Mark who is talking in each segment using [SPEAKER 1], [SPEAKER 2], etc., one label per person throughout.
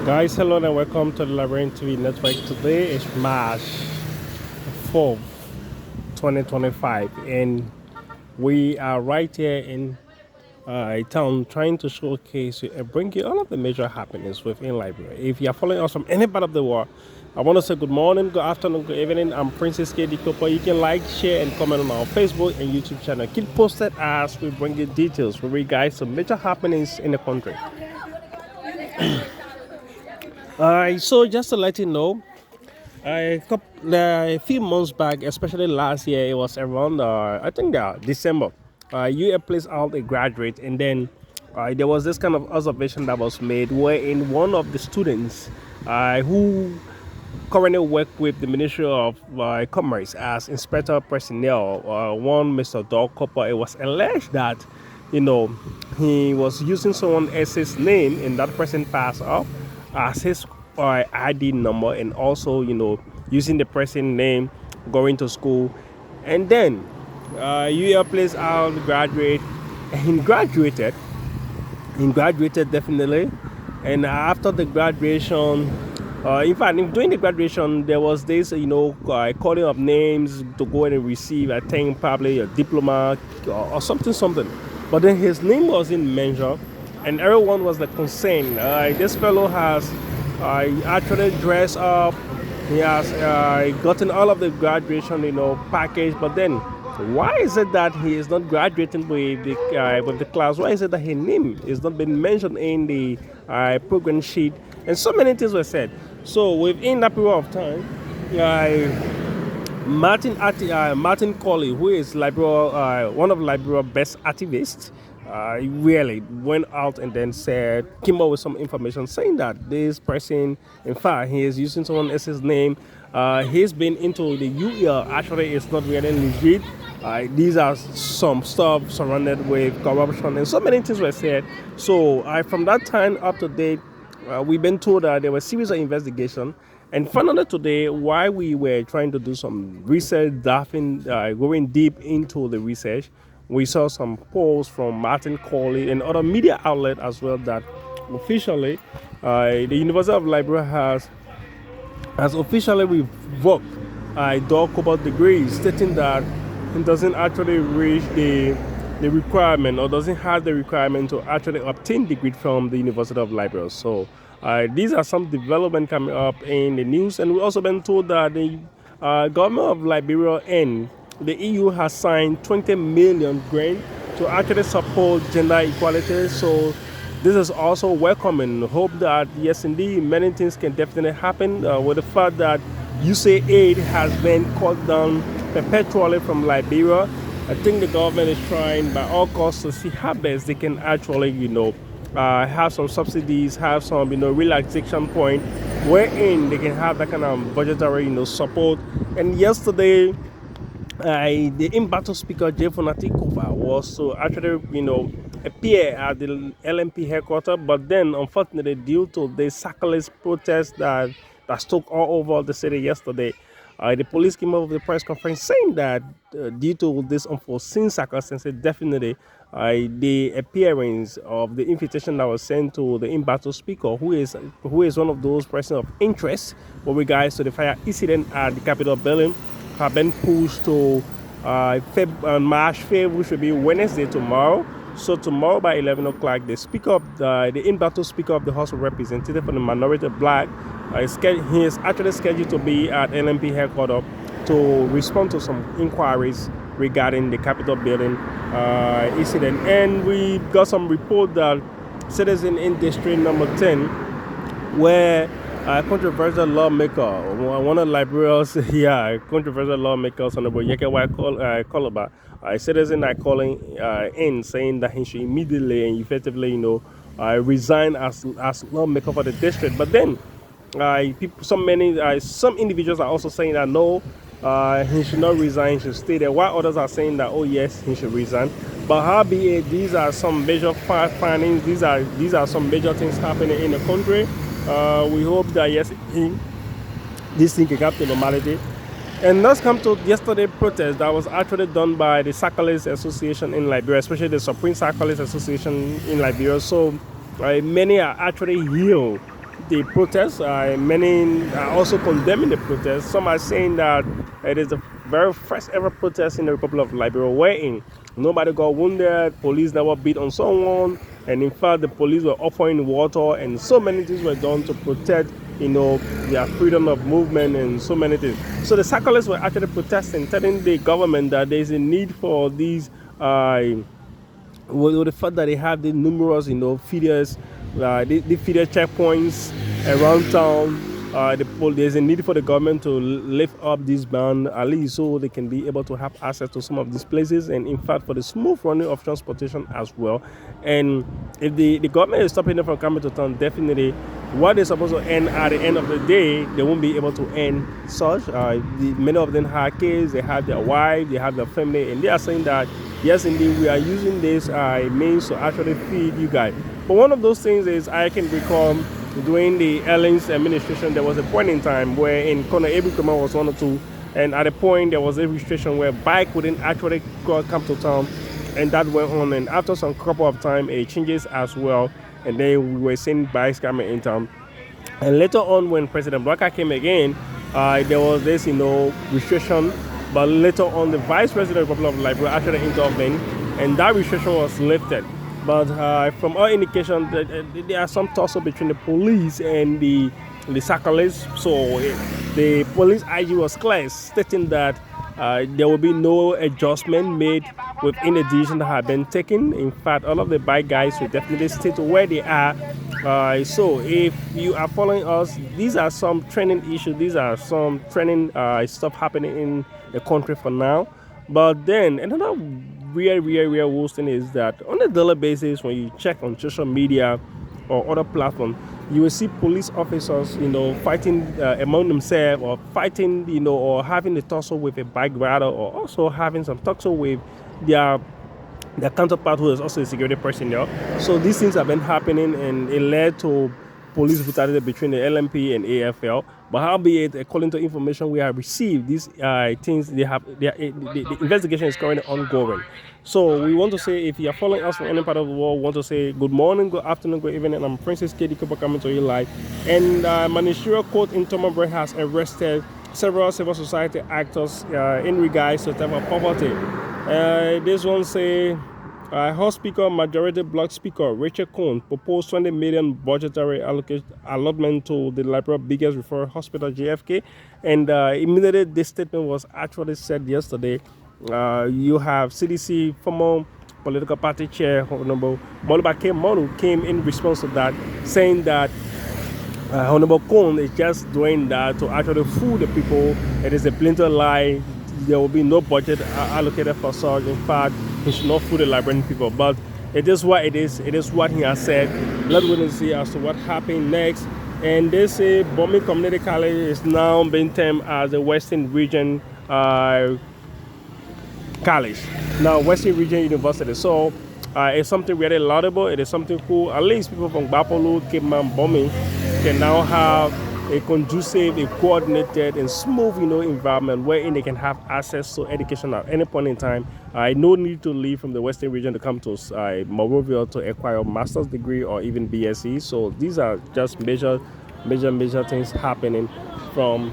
[SPEAKER 1] Guys, hello and welcome to the Liberian TV network. Today is March 4th, 2025, and we are right here in a town trying to showcase and bring you all of the major happenings within Liberia. If you are following us from any part of the world, I want to say good morning, good afternoon, good evening. I'm Princess K. Cooper. You can like, share, and comment on our Facebook and YouTube channel. Keep posted as we bring you details with regards to major happenings in the country. So just to let you know, a few months back, especially last year, it was around December. UF placed out a graduate, and then there was this kind of observation that was made, wherein one of the students who currently work with the Ministry of Commerce as inspector personnel, one Mr. Dorr Cooper, it was alleged that he was using someone else's name, and that person passed off as his ID number, and also using the person name going to school. And then you placed out graduate, and he graduated definitely. And after the graduation, in fact, during the graduation, there was this calling of names to go and receive, I think probably a diploma or something. But then his name wasn't mentioned, and everyone was concerned. This fellow has actually dressed up. He has gotten all of the graduation, package. But then, why is it that he is not graduating with the class? Why is it that his name is not being mentioned in the program sheet? And so many things were said. So within that period of time, Martin Colley, who is Liberia, one of Liberia's best activists, really went out and then came up with some information saying that this person, in fact, he is using someone else's name. He's been into the UEL. Actually, it's not really legit. These are some stuff surrounded with corruption, and so many things were said. So from that time up to date, we've been told that there were a series of investigations. And finally today, while we were trying to do some research, going deep into the research, we saw some posts from Martin Colley and other media outlets as well that officially the University of Liberia has officially revoked Dorr Cooper degree, stating that it doesn't actually reach the requirement, or doesn't have the requirement to actually obtain degree from the University of Liberia. So these are some development coming up in the news, and we've also been told that the government of Liberia and the EU has signed 20 million grant to actually support gender equality. So this is also welcome, and hope that yes, indeed, many things can definitely happen with the fact that USAID has been cut down perpetually from Liberia. I think the government is trying by all costs to see how best they can actually, have some subsidies, have some, relaxation point, wherein they can have that kind of budgetary, support. And yesterday, the Embattled Speaker, was to actually, appear at the LMP headquarters, but then unfortunately, due to the Motorcyclist Protest that took all over the city yesterday, the police came up with a press conference saying that due to this unforeseen circumstances, definitely the appearance of the invitation that was sent to the Embattled Speaker, who is one of those persons of interest with regards to the fire incident at the Capitol building, have been pushed to March 5th, which will be Wednesday tomorrow. So tomorrow by 11 o'clock, the Embattled Speaker of the House of Representatives for the minority Bloc, he is actually scheduled to be at LMP headquarters to respond to some inquiries regarding the Capitol building incident. And we got some report that citizen in District Number 10, where a controversial lawmaker, one of Liberia's controversial lawmakers, Honorable Yekewa Koloba, a citizen are calling in saying that he should immediately and effectively, resign as lawmaker for the district. But then, some individuals are also saying that no, he should not resign, he should stay there. While others are saying that, oh yes, he should resign. But howbeit, these are some major findings. These are some major things happening in the country. We hope that yes, this thing can come to normality. And let's come to yesterday's protest that was actually done by the Cyclist Association in Liberia, especially the Supreme Cyclist Association in Liberia. So many are actually here the protests. Many are also condemning the protests. Some are saying that it is the very first ever protest in the Republic of Liberia wherein nobody got wounded, police never beat on someone, and in fact the police were offering water, and so many things were done to protect their freedom of movement and so many things. So the cyclists were actually protesting, telling the government that there is a need for these with the fact that they have the numerous, feeders, the feeder checkpoints around town. There's a need for the government to lift up this ban at least so they can be able to have access to some of these places, and in fact for the smooth running of transportation as well. And if the government is stopping them from coming to town, definitely what is supposed to end at the end of the day, they won't be able to end such. Many of them have kids, they have their wife, they have their family, and they are saying that yes indeed we are using this means to actually feed you guys. But one of those things is, I can recall during the Ellen's administration, there was a point in time where in Corner Abrikoma was 1 or 2, and at a point there was a restriction where bike wouldn't actually come to town, and that went on. And after some couple of time, it changes as well, and then we were seeing bikes coming in town. And later on, when President Bloc came again, there was this restriction, but later on the Vice President of the Republic of Liberia actually intervened, and that restriction was lifted. But from all indications, there are some tussle between the police and the cyclists. So the police IG was clear, stating that there will be no adjustment made within the decision that have been taken. In fact, all of the bike guys will definitely stay to where they are. So if you are following us, these are some training issues. These are some training stuff happening in the country for now. But then another real worst thing is that on a daily basis, when you check on social media or other platforms, you will see police officers, fighting among themselves, or fighting, or having a tussle with a bike rider, or also having some tussle with their counterpart who is also a security personnel. So these things have been happening, and it led to police brutality between the LMP and AFL. But albeit, according to information we have received, these things the investigation is currently ongoing. So we want to say, if you are following us from any part of the world, want to say good morning, good afternoon, good evening. I'm Francis K.D. Cooper coming to you live. And Ministerial Court in Monrovia has arrested several civil society actors in regards to type of poverty. This one say, House Speaker, Majority Bloc Speaker Rachel Koung proposed 20 million budgetary allotment to the Liberia's biggest referral hospital, JFK. And immediately this statement was actually said yesterday. You have CDC former political party chair, Honorable Bomi came in response to that, saying that Honorable Koung is just doing that to actually fool the people. It is a blatant lie. There will be no budget allocated for such. In fact, he should not fool the Liberian people. But it is what it is. It is what he has said. Let's wait and see as to what happens next. And they say Bomi Community College is now being termed as the Western Region College. Now, Western Region University. So it's something really laudable. It is something cool. At least people from Bapolu, Capeman, Bomi can now have a conducive, a coordinated, and smooth, environment wherein they can have access to education at any point in time. No need to leave from the Western region to come to Monrovia to acquire a master's degree or even BSc. So these are just major things happening from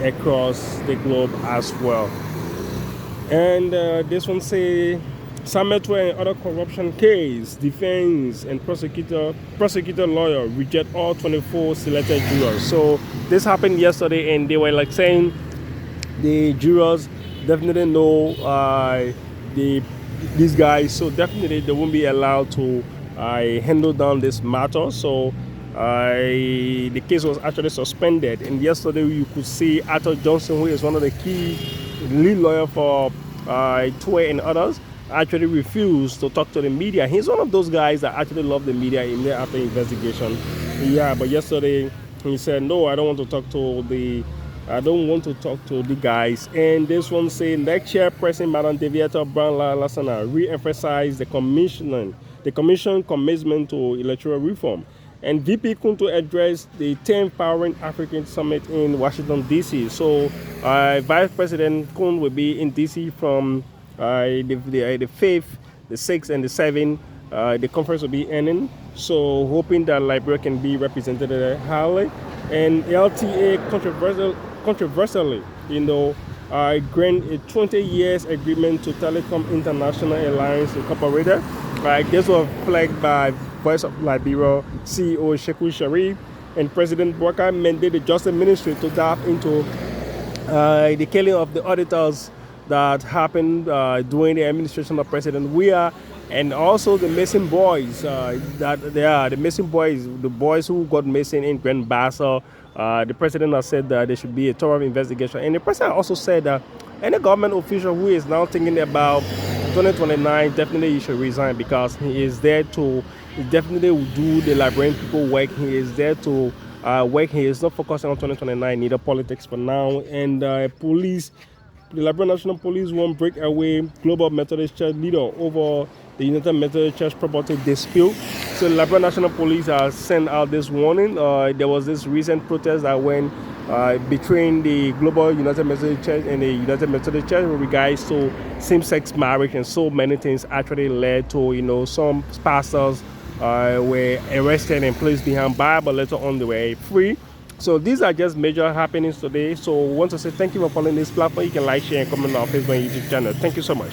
[SPEAKER 1] across the globe as well. And this one say, Sametwe and other corruption case, defense and prosecutor lawyer reject all 24 selected jurors. So this happened yesterday, and they were saying the jurors definitely know these guys, so definitely they won't be allowed to handle down this matter. So the case was actually suspended, and yesterday you could see Arthur Johnson, who is one of the key lead lawyer for Tue and others, actually refused to talk to the media. He's one of those guys that actually love the media in there after investigation. Yeah, but yesterday he said, no, I don't want to talk to the guys. And this one saying, next chairperson Madam Deviator Brown Lasana re-emphasized the commission commitment to electoral reform. And VP Kuntu addressed the 10th Powering African Summit in Washington, D.C. So Vice President Koung will be in D.C. from the 5th, the 6th, and the 7th. The conference will be ending. So hoping that Liberia can be represented highly. And LTA controversially, grant a 20 years agreement to Telecom International Alliance Incorporated. This was flagged by Voice of Liberia CEO Sheku Sharif, and President Boakai mandated the Justice Ministry to dive into the killing of the auditors that happened during the administration of President Weah, and also the missing boys. The missing boys, the boys who got missing in Grand Bassel. The president has said that there should be a thorough investigation, and the president also said that any government official who is now thinking about 2029 definitely he should resign, because he is there to definitely do the Liberian people work. He is there to work. He is not focusing on 2029, neither politics for now. And the Liberia National Police won't break away Global Methodist Church leader over the United Methodist Church property dispute. So the Liberia National Police has sent out this warning. There was this recent protest that went between the Global United Methodist Church and the United Methodist Church with regards to same-sex marriage, and so many things actually led to, some pastors were arrested and placed behind bars, but later on they were free. So these are just major happenings today. So I want to say thank you for following this platform. You can like, share, and comment on our Facebook and YouTube channel. Thank you so much.